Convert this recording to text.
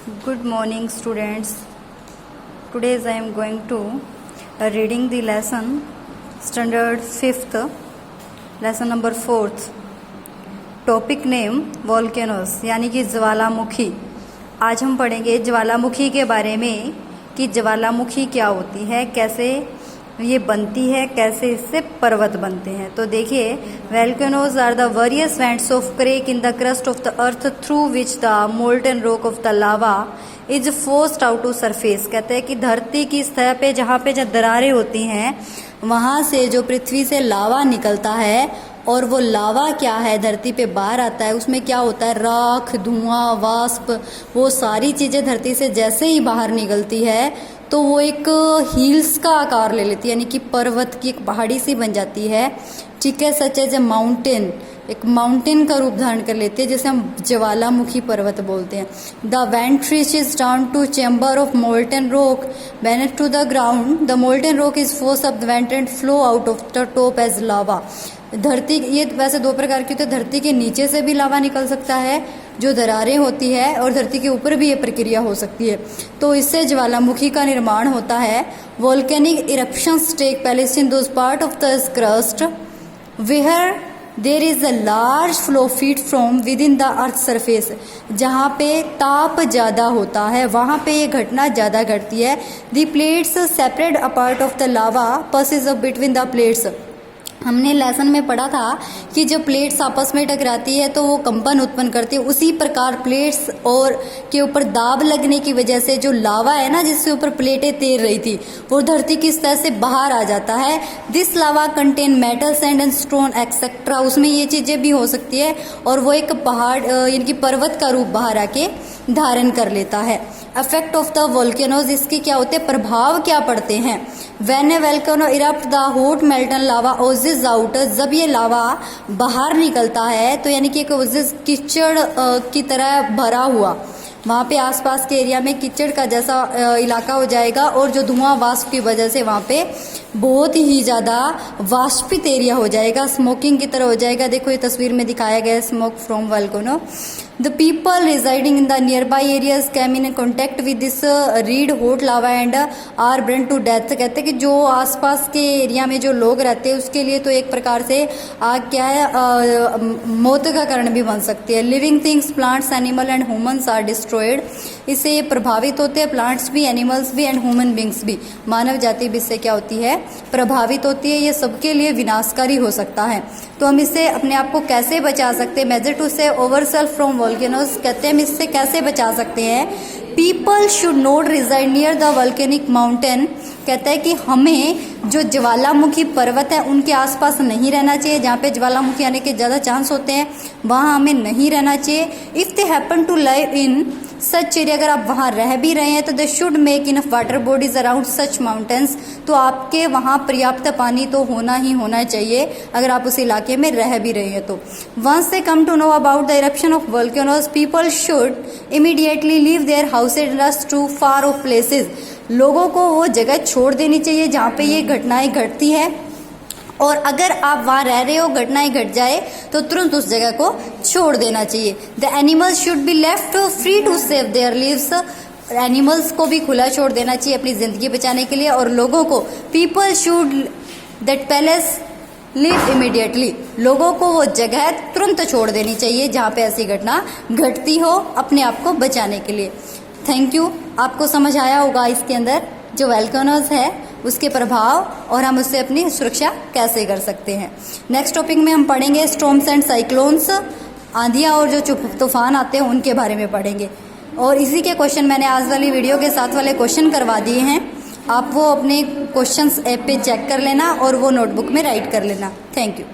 Good morning, students. Today I am going to reading the lesson standard 5th, lesson number 4th. Topic name volcanoes यानी कि ज्वालामुखी। आज हम पढ़ेंगे ज्वालामुखी के बारे में कि ज्वालामुखी क्या होती है, कैसे ये बनती है, कैसे इससे पर्वत बनते हैं। तो देखिए, volcanoes are the various vents of crack in the crust of the earth through which the molten rock of the lava is forced out to surface. कहते हैं कि धरती की सतह पे जहाँ दरारें होती हैं वहाँ से जो पृथ्वी से लावा निकलता है, और वो लावा क्या है धरती पे बाहर आता है, उसमें क्या होता है, राख, धुआं, वाष्प, वो सारी चीज़ें धरती से जैसे ही बाहर निकलती है तो वो एक हिल्स का आकार ले लेती है, यानी कि पर्वत की एक पहाड़ी सी बन जाती है। ठीक है, सच एज ए माउंटेन, एक माउंटेन का रूप धारण कर लेती है, जिसे हम ज्वालामुखी पर्वत बोलते हैं। The vent reaches down to chamber of molten rock beneath to the ground. The molten rock is force up the vent and flow out of the top as lava. धरती, ये वैसे दो प्रकार की होती है, धरती के नीचे से भी लावा निकल सकता है जो दरारें होती है, और धरती के ऊपर भी ये प्रक्रिया हो सकती है। तो इससे ज्वालामुखी का निर्माण होता है। Volcanic eruptions take place in those part of the crust where there is a large flow feed from within the earth surface. जहाँ पे ताप ज़्यादा होता है वहाँ पे ये घटना ज़्यादा घटती है। The plates separate a part of the lava passes up between the plates. हमने लेसन में पढ़ा था कि जब प्लेट्स आपस में टकराती है तो वो कंपन उत्पन्न करती है। उसी प्रकार प्लेट्स और के ऊपर दाब लगने की वजह से जो लावा है ना, जिसके ऊपर प्लेटें तैर रही थी, वो धरती की सतह से बाहर आ जाता है। This lava contain metal, sand and stone etcetera. उसमें ये चीज़ें भी हो सकती है, और वो एक पहाड़ यानी कि पर्वत का रूप बाहर आके धारण कर लेता है। इफेक्ट ऑफ द वोल्केनोज, इसके क्या होते हैं, प्रभाव क्या पड़ते हैं। When a volcano erupt the hot molten lava oozes out. जब ये लावा बाहर निकलता है तो यानी कि एक ओजेज कीचड़ की तरह भरा हुआ, वहाँ पे आसपास के एरिया में कीचड़ का जैसा इलाका हो जाएगा, और जो धुआं वाष्प की वजह से वहाँ पे बहुत ही ज़्यादा वाष्पित एरिया हो जाएगा, स्मोकिंग की तरह हो जाएगा। देखो ये तस्वीर में दिखाया गया है, smoke from volcano. The people residing in the nearby areas came in contact with this red hot lava and are burnt to death. कहते हैं कि जो आसपास के एरिया में जो लोग रहते हैं उसके लिए तो एक प्रकार से आग क्या है, मौत का कारण भी बन सकती है। Living things, plants, animal and humans are destroyed. इससे ये प्रभावित होते हैं, प्लांट्स भी, एनिमल्स भी एंड ह्यूमन बींग्स भी, मानव जाति भी इससे क्या होती है, प्रभावित होती है। ये सबके लिए विनाशकारी हो सकता है। तो हम इससे अपने आप को कैसे बचा सकते हैं, measure to save our self from volcanoes, कहते हैं हम इससे कैसे बचा सकते हैं। People should not reside near the volcanic mountain. कहता है कि हमें जो ज्वालामुखी पर्वत है उनके आसपास नहीं रहना चाहिए, जहाँ पे ज्वालामुखी आने के ज़्यादा चांस होते हैं वहाँ हमें नहीं रहना चाहिए। If they happen to live in such area, अगर आप वहाँ रह भी रहे हैं तो they should make enough water bodies around such mountains. तो आपके वहाँ पर्याप्त पानी तो होना ही होना चाहिए अगर आप उस इलाके में रह भी रहे हैं तो। Once they come to know about the eruption of volcanoes, people should immediately leave their houses rush to far off places. लोगों को वो जगह छोड़ देनी चाहिए जहाँ पे ये घटनाएं घटती है, और अगर आप वहाँ रह रहे हो, घटनाएं घट जाए तो तुरंत उस जगह को छोड़ देना चाहिए। The animals should be left free to save their lives. एनिमल्स को भी खुला छोड़ देना चाहिए अपनी ज़िंदगी बचाने के लिए, और लोगों को people should that palace live immediately. लोगों को वो जगह तुरंत छोड़ देनी चाहिए जहाँ पे ऐसी घटना घटती हो, अपने आप को बचाने के लिए। Thank you. आपको समझ आया होगा इसके अंदर जो वोल्केनोज है उसके प्रभाव और हम उससे अपनी सुरक्षा कैसे कर सकते हैं। नेक्स्ट टॉपिक में हम पढ़ेंगे स्टॉर्म्स एंड साइक्लोन्स, आंधियाँ और जो तूफान आते हैं उनके बारे में पढ़ेंगे। और इसी के क्वेश्चन मैंने आज वाली वीडियो के साथ वाले क्वेश्चन करवा दिए हैं, आप वो अपने क्वेश्चंस ऐप पे चेक कर लेना और वो नोटबुक में राइट कर लेना। Thank you.